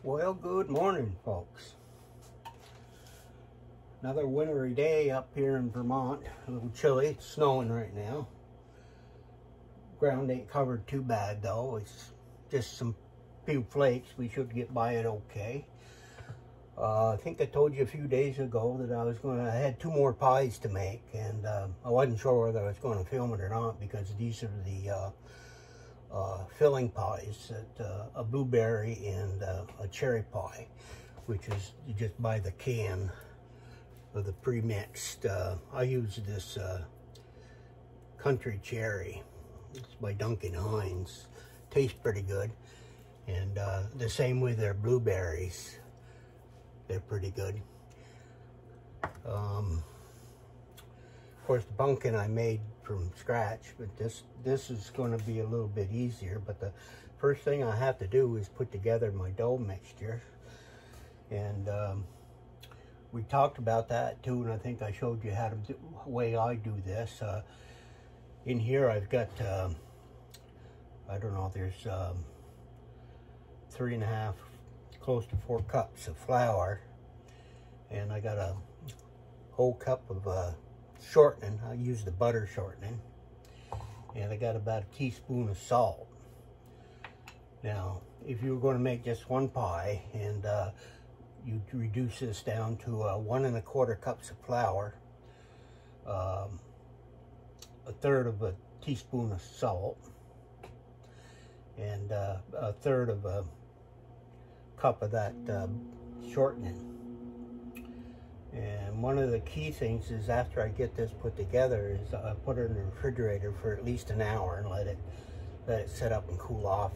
Well, good morning, folks. Another wintry day up here in Vermont. A little chilly. It's snowing right now. Ground ain't covered too bad though. It's just some few flakes. We should get by it okay. I think I told you a few days ago that I had 2 more pies to make, and I wasn't sure whether I was going to film it or not because these are the filling pies, a blueberry and a cherry pie, which is you just buy the can of the pre-mixed. I use this Country Cherry. It's by Duncan Hines. Tastes pretty good. And the same with their blueberries. They're pretty good. Of course, the pumpkin I made from scratch, but this is going to be a little bit easier. But the first thing I have to do is put together my dough mixture. And we talked about that too, and I think I showed you how to do the way I do this. In here I've got, I don't know, there's 3.5, close to 4 cups of flour, and I got a whole cup of shortening. I use the butter shortening, and I got about a teaspoon of salt. Now, if you were going to make just one pie, and you reduce this down to 1 1/4 cups of flour, 1/3 of a teaspoon of salt, and 1/3 of a cup of that shortening. And one of the key things is after I get this put together is I put it in the refrigerator for at least an hour and let it set up and cool off,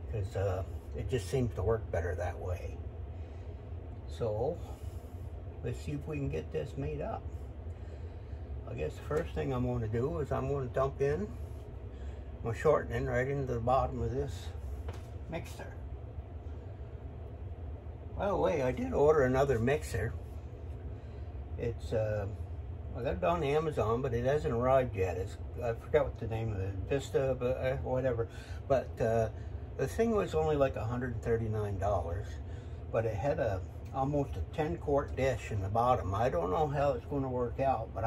because it just seems to work better that way. So let's see if we can get this made up. I guess the first thing I'm going to do is I'm going to dump in my shortening right into the bottom of this mixer. By the way, I did order another mixer. It's I got it on Amazon, but it hasn't arrived yet. I forgot what the name of it, Vista, but whatever. But the thing was only like $139, but it had almost a 10-quart dish in the bottom. I don't know how it's going to work out, but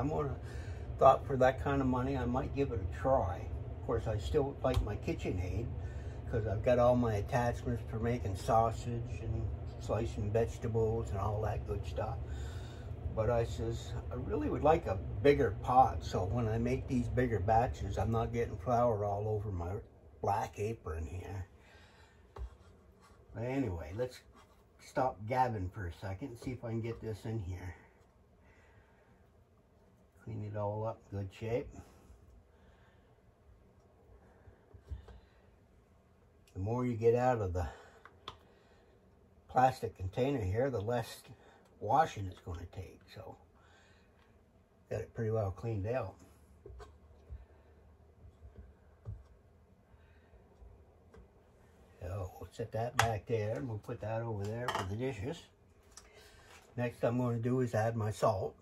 thought for that kind of money I might give it a try. Of course, I still like my KitchenAid because I've got all my attachments for making sausage and slicing vegetables and all that good stuff. But I says, I really would like a bigger pot, so when I make these bigger batches, I'm not getting flour all over my black apron here. But anyway, let's stop gabbing for a second and see if I can get this in here. Clean it all up, good shape. The more you get out of the plastic container here, the less washing it's going to take. So got it pretty well cleaned out. So we'll set that back there, and we'll put that over there for the dishes. Next I'm going to do is add my salt.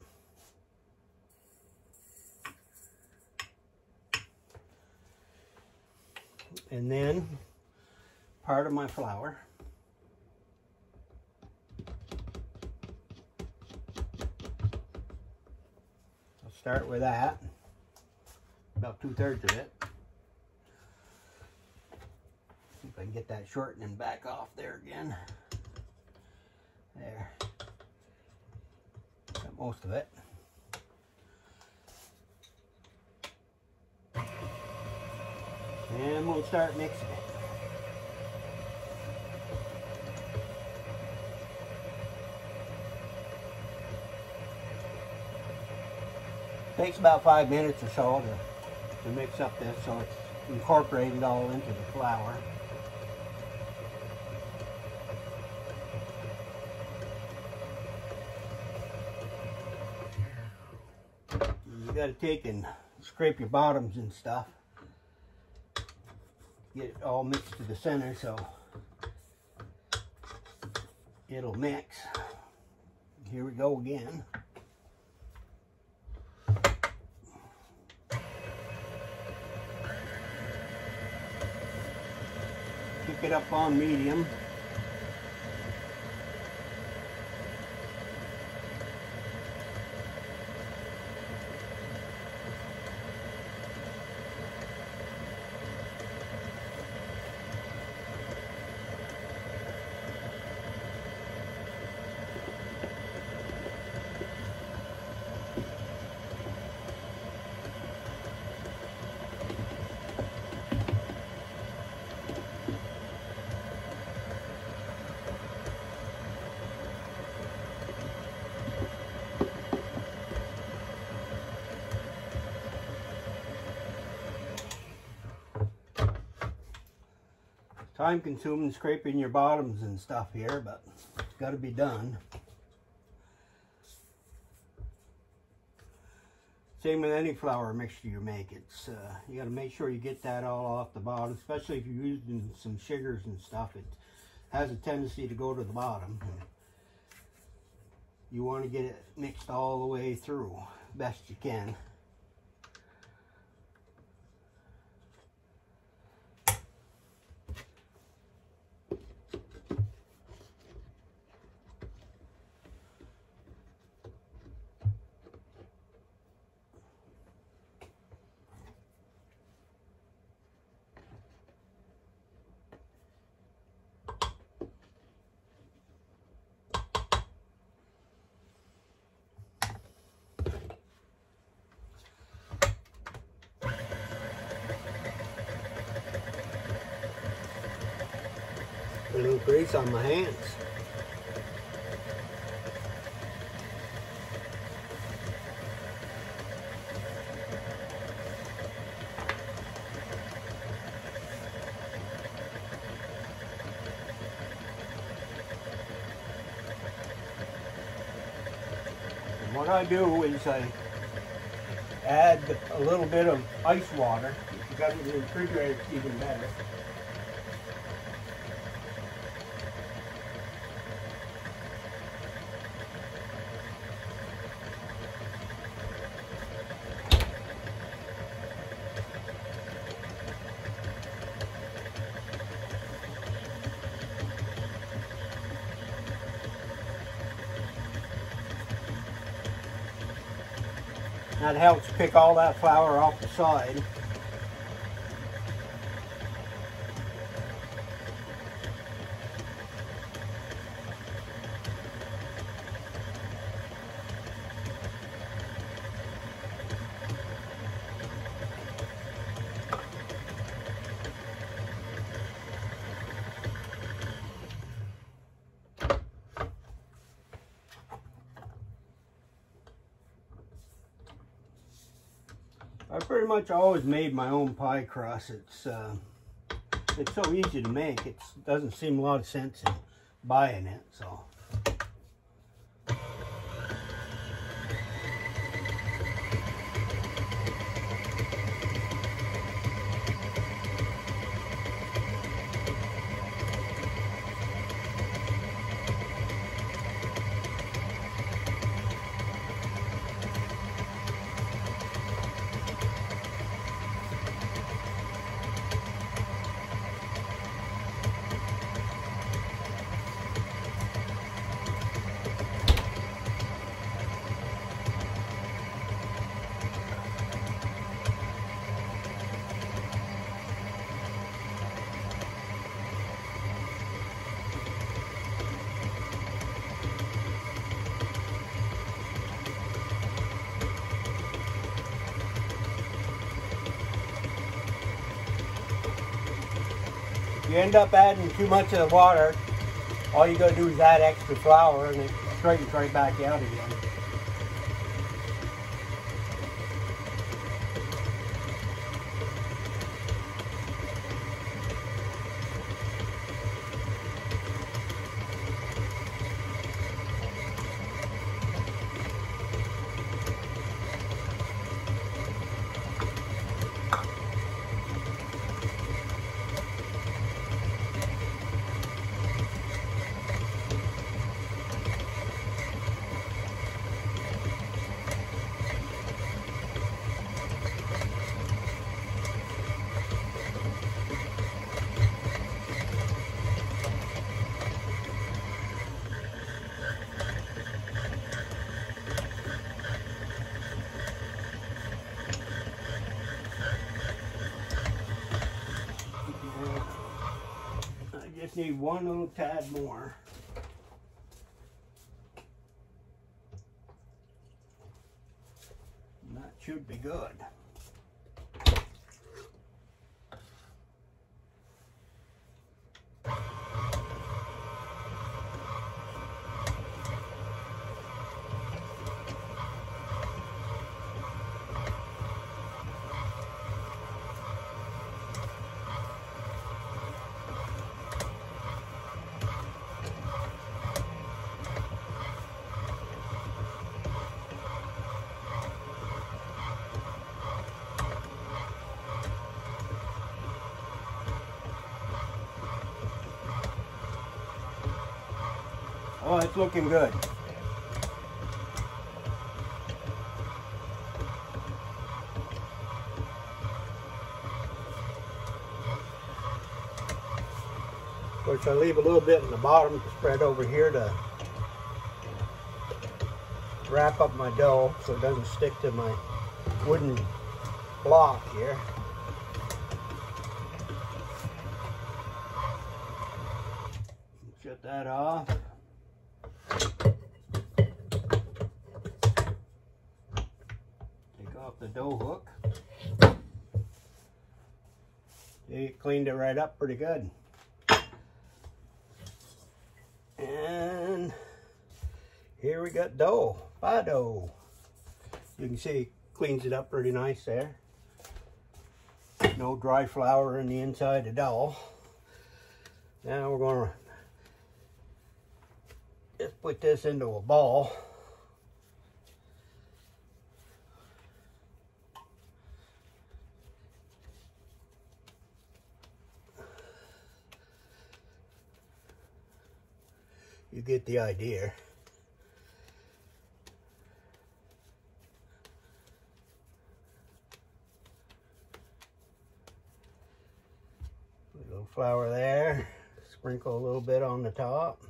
And then part of my flour. I'll start with that, about 2/3 of it. See if I can get that shortening back off there again. There. Got most of it. And we'll start mixing it. Takes about 5 minutes or so to mix up this so it's incorporated all into the flour. You got to take and scrape your bottoms and stuff. Get it all mixed to the center so it'll mix. Here we go again. Pick it up on medium. time consuming scraping your bottoms and stuff here, but it's got to be done. Same with any flour mixture you make. It's you got to make sure you get that all off the bottom, especially if you're using some sugars and stuff. It has a tendency to go to the bottom. You want to get it mixed all the way through best you can. A little grease on my hands. And what I do is I add a little bit of ice water. If you got it in the refrigerator, it's even better. That helps pick all that flour off the side. I pretty much always made my own pie crust. It's so easy to make. It doesn't seem a lot of sense in buying it. So. If you end up adding too much of the water, all you gotta do is add extra flour and it straightens right back out again. Just need one little tad more. And that should be good. Oh, it's looking good. Of course, I leave a little bit in the bottom to spread over here to wrap up my dough so it doesn't stick to my wooden block here. Shut that off. Take off the dough hook. You cleaned it right up pretty good. And here we got dough, pie dough. You can see it cleans it up pretty nice there. No dry flour in the inside at all. Now we're going to just put this into a ball. You get the idea. Put a little flour there. Sprinkle a little bit on the top.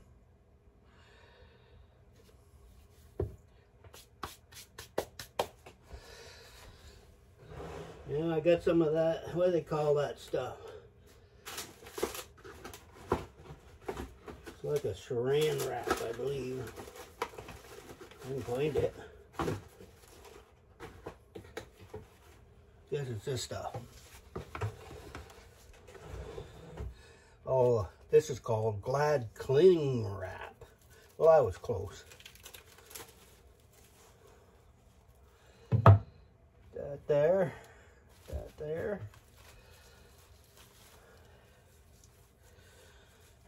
Yeah, I got some of that, what do they call that stuff? It's like a saran wrap, I believe. I can find it. Guess it's this stuff. Oh, this is called Glad Cling Wrap. Well, I was close. That there. That there.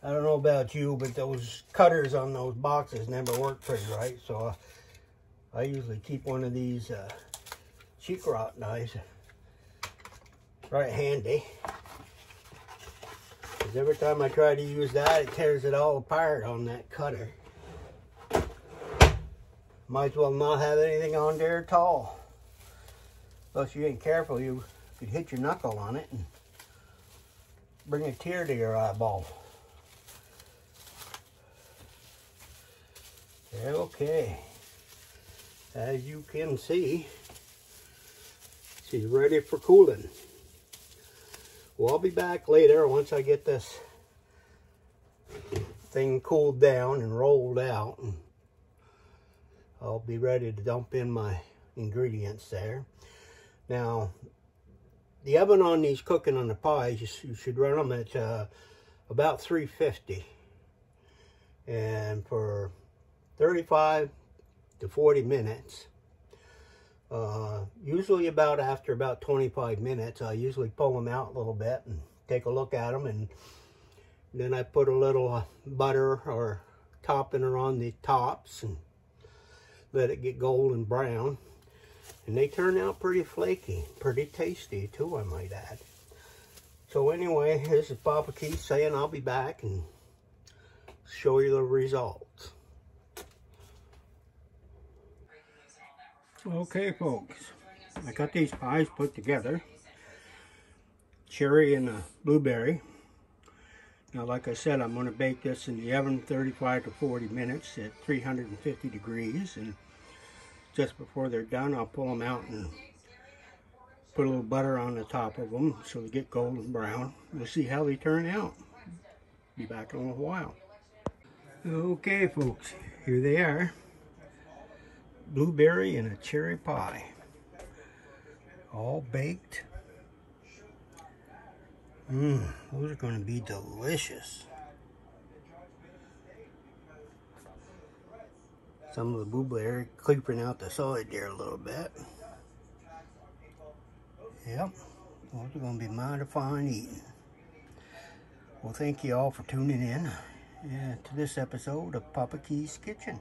I don't know about you, but those cutters on those boxes never work pretty right, so I usually keep one of these cheek rot knives right handy. Because every time I try to use that, it tears it all apart on that cutter. Might as well not have anything on there at all. Plus, you ain't careful, you could hit your knuckle on it and bring a tear to your eyeball. Okay, as you can see, she's ready for cooling. Well, I'll be back later once I get this thing cooled down and rolled out. And I'll be ready to dump in my ingredients there. Now, the oven on these cooking on the pies, you should run them at about 350. And for 35 to 40 minutes. Usually after about 25 minutes, I usually pull them out a little bit and take a look at them, and then I put a little butter or toppener on the tops and let it get golden brown. And they turn out pretty flaky, pretty tasty too, I might add. So anyway, this is Papa Keith saying I'll be back and show you the results. Okay, folks, I got these pies put together. Cherry and a blueberry. Now, like I said, I'm going to bake this in the oven 35 to 40 minutes at 350 degrees. And just before they're done, I'll pull them out and put a little butter on the top of them so they get golden brown. We'll see how they turn out. Be back in a little while. Okay, folks, here they are. Blueberry and a cherry pie, all baked. Those are going to be delicious. Some of the blueberry creeping out the side there a little bit. Yep, those are going to be mighty fine eating. Well, thank you all for tuning in to this episode of Papa Keith's Kitchen.